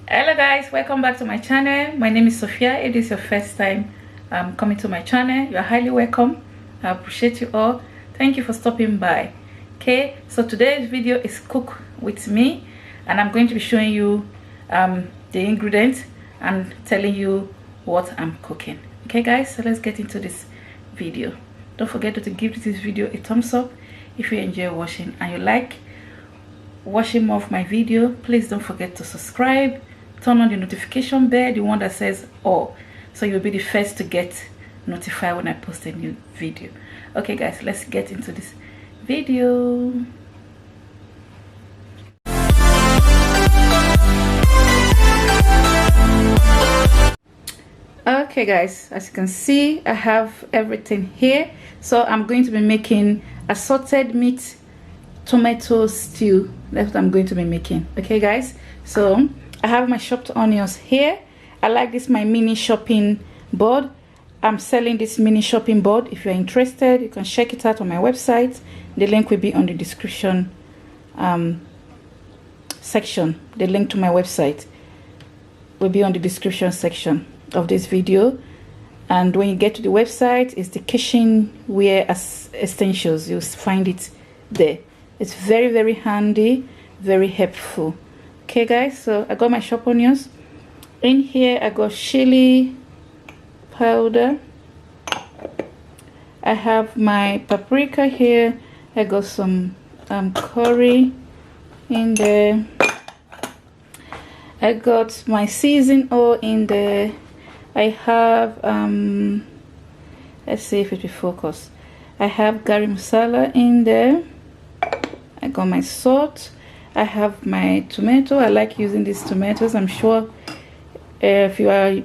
Hello guys, welcome back to my channel. My name is Sophia. It is your first time coming to my channel. You are highly welcome. I appreciate you all. Thank you for stopping by. Okay, so today's video is cook with me, and I'm going to be showing you the ingredients and telling you what I'm cooking. Okay guys, so let's get into this video. Don't forget to give this video a thumbs up if you enjoy watching and you like watching more of my video. Please don't forget to subscribe, turn on the notification bell, the one that says all, so you'll be the first to get notified when I post a new video. Okay guys, let's get into this video. Okay guys, as you can see, I have everything here. So I'm going to be making assorted meat tomato stew. That's what I'm going to be making. Okay guys, so I have my chopped onions here. I like this, my mini shopping board. I'm selling this mini shopping board. If you're interested, you can check it out on my website. The link will be on the description section. The link to my website will be on the description section of this video. And when you get to the website, it's the kitchenware essentials. You'll find it there. It's very, very handy, very helpful. Okay guys, so I got my chopped onions. In here I got chili powder. I have my paprika here. I got some curry in there. I got my seasoning oil in there. I have let's see if it will focus. I have garam masala in there. I got my salt. I have my tomato. I like using these tomatoes. I'm sure if you are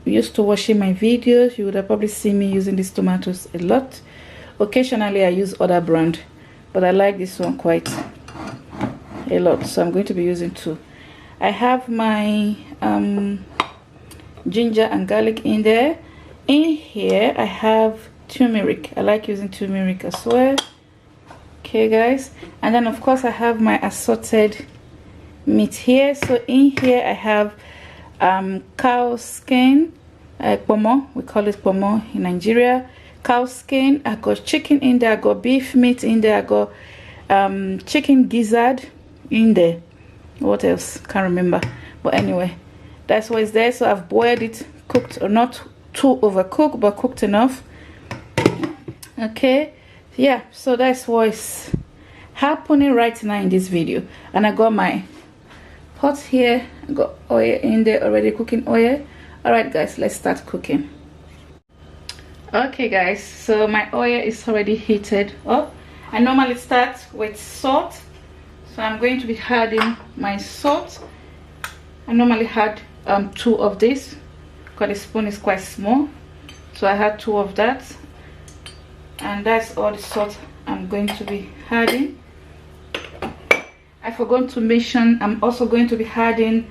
used to watching my videos, you would have probably seen me using these tomatoes a lot. Occasionally I use other brand, but I like this one quite a lot, so I'm going to be using two. I have my ginger and garlic in there. In here I have turmeric. I like using turmeric as well. Okay guys, and then of course I have my assorted meat here. So in here I have cow skin, pomo, we call it pomo in Nigeria. Cow skin. I got chicken in there. I got beef meat in there. I got chicken gizzard in there. What else? Can't remember, but anyway, that's what is there. So I've boiled it, cooked, or not too overcooked, but cooked enough. Okay, yeah, so that's what's happening right now in this video. And I got my pot here. I got oil in there already, cooking oil. All right guys, let's start cooking. Okay guys, so my oil is already heated up. I normally start with salt, so I'm going to be adding my salt. I normally add 2 of this because the spoon is quite small, so I had 2 of that, and that's all the salt I'm going to be adding. I forgot to mention I'm also going to be adding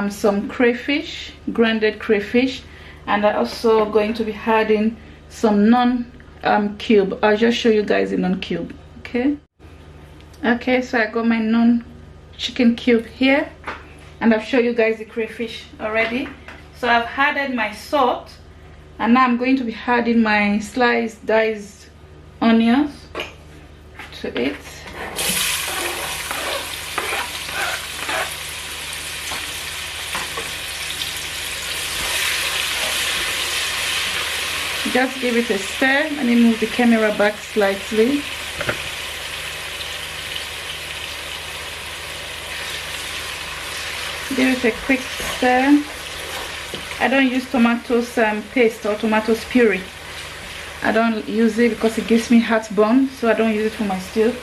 some crayfish, grounded crayfish, and I'm also going to be adding some non-cube. I'll just show you guys the non-cube. Okay, so I got my non-chicken cube here, and I've shown you guys the crayfish already. So I've added my salt, and now I'm going to be adding my sliced diced onions to it. Just give it a stir and then move the camera back slightly. Give it a quick stir. I don't use tomatoes paste or tomatoes puree. I don't use it because it gives me heartburn, so I don't use it for my stew.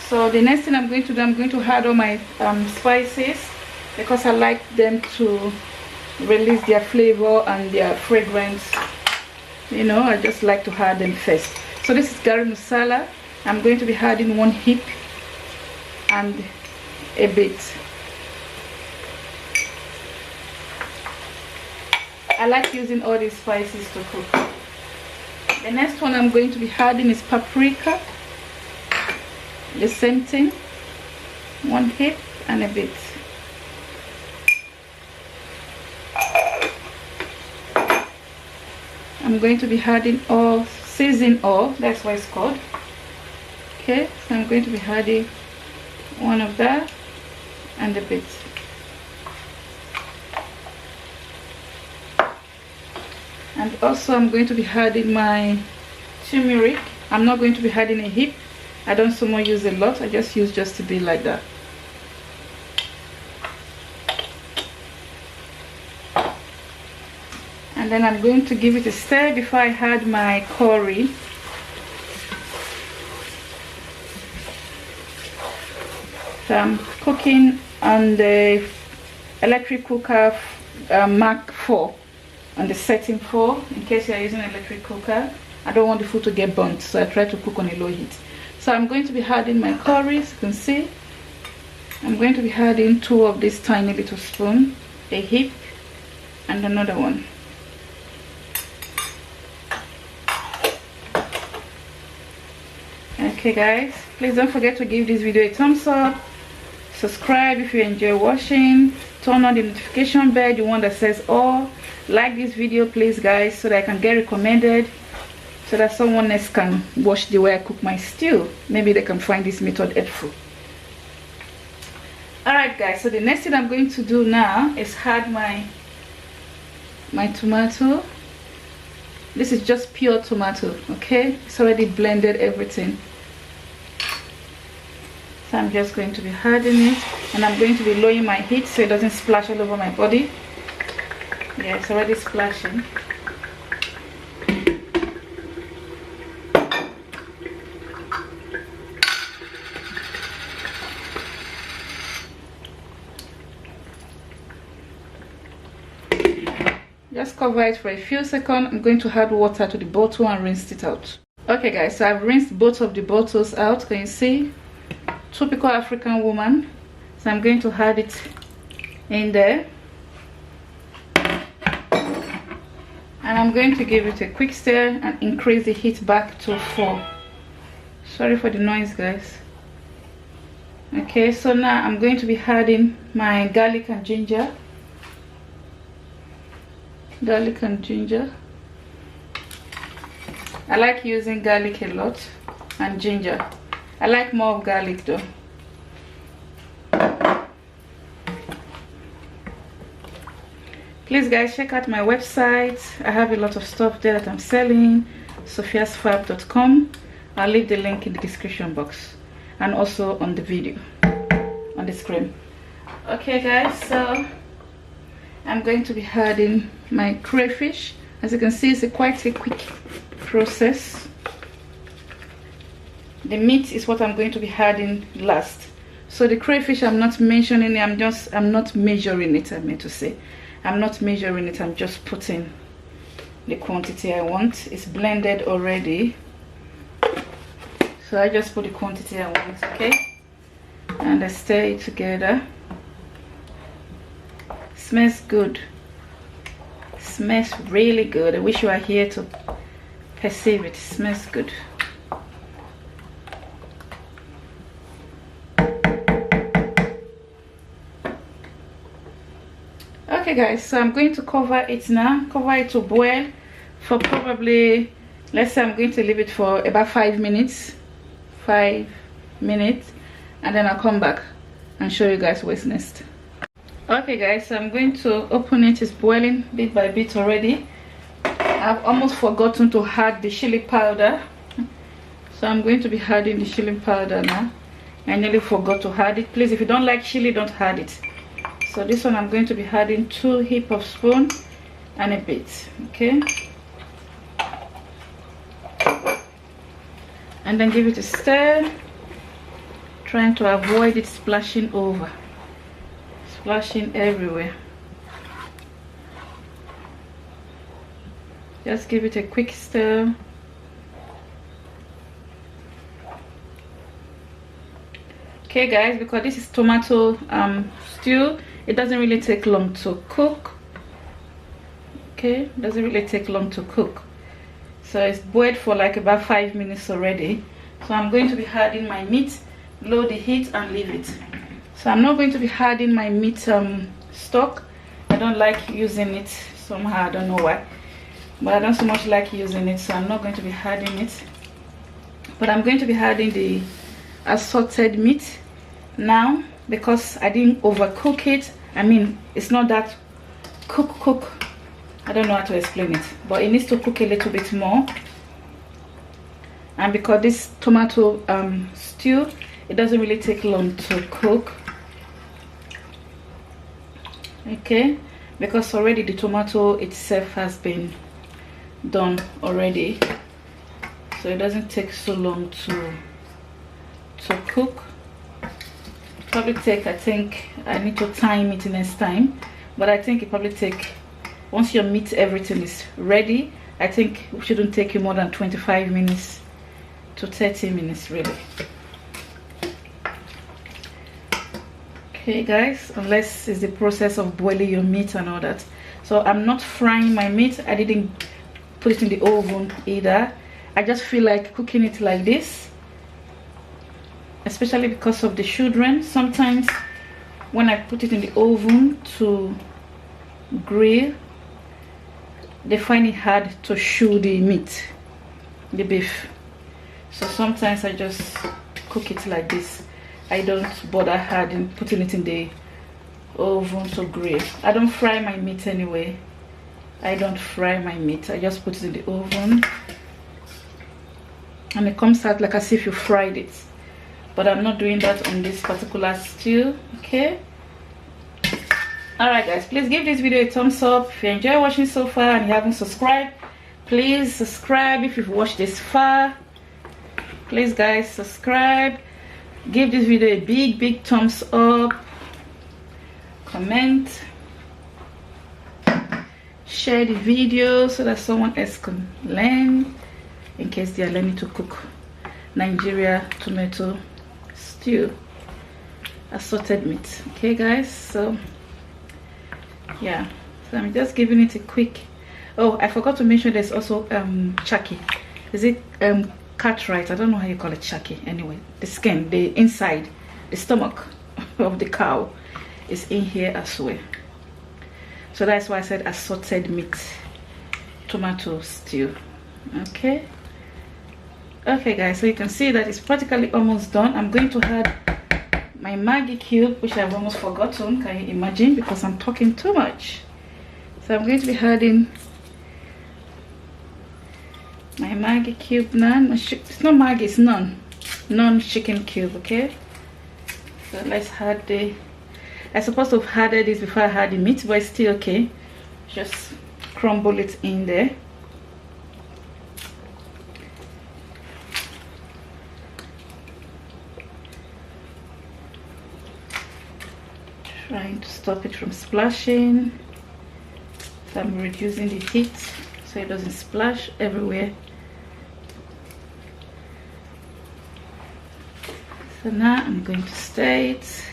So the next thing I'm going to do, I'm going to add all my spices, because I like them to release their flavor and their fragrance. You know, I just like to add them first. So this is garam masala. I'm going to be adding 1 heap and a bit. I like using all these spices to cook. The next one I'm going to be adding is paprika. The same thing, 1 heap and a bit. I'm going to be adding oil, season oil, that's what it's called. Okay, so I'm going to be adding one of that and a bit. And also I'm going to be adding my turmeric. I'm not going to be adding a heap. I don't so much use a lot. I just use just to be like that. And then I'm going to give it a stir before I add my curry. So I'm cooking on the electric cooker Mark 4, on the setting 4, in case you're using an electric cooker. I don't want the food to get burnt, so I try to cook on a low heat. So I'm going to be adding my curry, as you can see. I'm going to be adding 2 of this tiny little spoon, a heap, and another one. Okay guys, please don't forget to give this video a thumbs up, subscribe if you enjoy watching, turn on the notification bell, the one that says all, like this video please guys, so that I can get recommended, so that someone else can watch the way I cook my stew. Maybe they can find this method helpful. Alright guys, so the next thing I'm going to do now is add my tomato. This is just pure tomato, okay? It's already blended everything. So I'm just going to be adding it, and I'm going to be lowering my heat so it doesn't splash all over my body. Yeah, it's already splashing. Just cover it for a few seconds. I'm going to add water to the bottle and rinse it out. Okay guys, so I've rinsed both of the bottles out. Can you see? Typical African woman. So I'm going to add it in there, and I'm going to give it a quick stir and increase the heat back to 4. Sorry for the noise guys. Okay, so now I'm going to be adding my garlic and ginger. Garlic and ginger. I like using garlic a lot, and ginger. I like more of garlic though. Please guys, check out my website. I have a lot of stuff there that I'm selling. SOPHIA'S.com. I'll leave the link in the description box and also on the video on the screen. Okay guys, so I'm going to be adding my crayfish. As you can see, it's quite a quick process. The meat is what I'm going to be adding last. So the crayfish, I'm not mentioning it, I'm not measuring it, I meant to say. I'm not measuring it, I'm just putting the quantity I want. It's blended already. So I just put the quantity I want, okay? And I stir it together. Smells good. Smells really good. I wish you were here to perceive it. Smells good. Okay guys, so I'm going to cover it now. Cover it to boil for probably, let's say I'm going to leave it for about 5 minutes. 5 minutes, and then I'll come back and show you guys what's next. Okay guys, so I'm going to open it. It's boiling bit by bit already. I've almost forgotten to add the chili powder, so I'm going to be adding the chili powder now. I nearly forgot to add it. Please, if you don't like chili, don't add it. So this one I'm going to be adding 2 heap of spoon and a bit, okay? And then give it a stir, trying to avoid it splashing over, splashing everywhere. Just give it a quick stir. Okay guys, because this is tomato stew, it doesn't really take long to cook. Okay, it doesn't really take long to cook. So it's boiled for like about 5 minutes already. So I'm going to be adding my meat, low the heat and leave it. So I'm not going to be adding my meat stock. I don't like using it somehow, I don't know why. but I don't so much like using it, so I'm not going to be adding it. But I'm going to be adding the assorted meat now, because I didn't overcook it. I mean, it's not that cook. I don't know how to explain it, but it needs to cook a little bit more. And because this tomato stew, it doesn't really take long to cook. Okay, because already the tomato itself has been done already, so it doesn't take so long to cook. Probably take, I think I need to time it next time, but I think it probably take, once your meat everything is ready, I think it shouldn't take you more than 25 minutes to 30 minutes really. Okay guys, unless it's the process of boiling your meat and all that. So I'm not frying my meat. I didn't put it in the oven either. I just feel like cooking it like this, especially because of the children. Sometimes when I put it in the oven to grill, they find it hard to chew the meat, the beef. So sometimes I just cook it like this. I don't bother adding, putting it in the oven to grill. I don't fry my meat anyway. I don't fry my meat. I just put it in the oven, and it comes out like as if you fried it. But I'm not doing that on this particular stew. Okay. Alright guys, please give this video a thumbs up if you enjoy watching so far and you haven't subscribed. Please subscribe if you've watched this far. Please guys, subscribe. Give this video a big thumbs up. Comment. Share the video so that someone else can learn, in case they are learning to cook Nigeria tomato stew, assorted meat. Okay guys, so yeah, so I'm just giving it a quick, oh I forgot to mention there's also chaki. Is it cartwright? I don't know how you call it. Chaki. Anyway, the skin, the inside, the stomach of the cow is in here as well. So that's why I said assorted meat tomato stew. Okay guys, so you can see that it's practically almost done. I'm going to add my Maggi cube, which I've almost forgotten. Can you imagine? Because I'm talking too much. So I'm going to be adding my Maggi cube now. It's not Maggi, it's non-chicken cube. Okay, so let's add the, I supposed to have added this before I had the meat, but it's still okay. Just crumble it in there. Trying to stop it from splashing, so I'm reducing the heat so it doesn't splash everywhere. So now I'm going to stir it.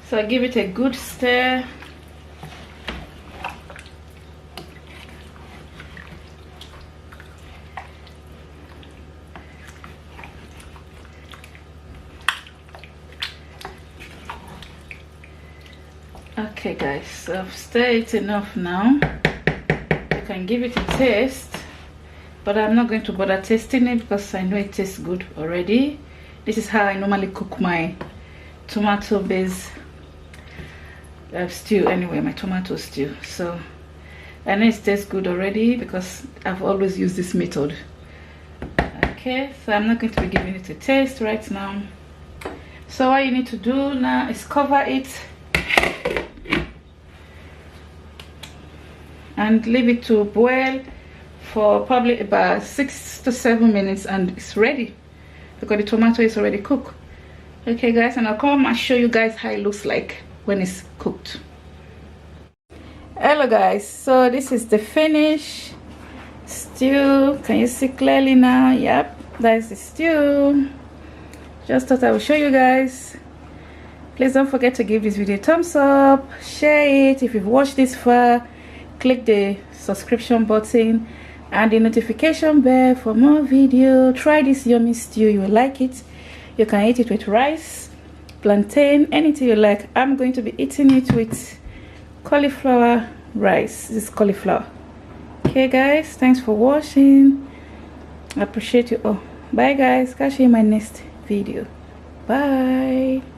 So I give it a good stir. Okay guys, so I've stirred it enough now. You can give it a taste, but I'm not going to bother tasting it because I know it tastes good already. This is how I normally cook my tomato based stew anyway, my tomato stew. So I know it tastes good already because I've always used this method. Okay, so I'm not going to be giving it a taste right now. So what you need to do now is cover it and leave it to boil for probably about 6 to 7 minutes, and it's ready because the tomato is already cooked. Okay guys, and I'll come and show you guys how it looks like when it's cooked. Hello guys, so this is the finished stew. Can you see clearly now? Yep, that is the stew. Just thought I would show you guys. Please don't forget to give this video a thumbs up, share it if you've watched this far, click the subscription button and the notification bell for more video. Try this yummy stew, you will like it. You can eat it with rice, plantain, anything you like. I'm going to be eating it with cauliflower rice. This is cauliflower. Okay guys, thanks for watching. I appreciate you all. Bye guys, catch you in my next video. Bye.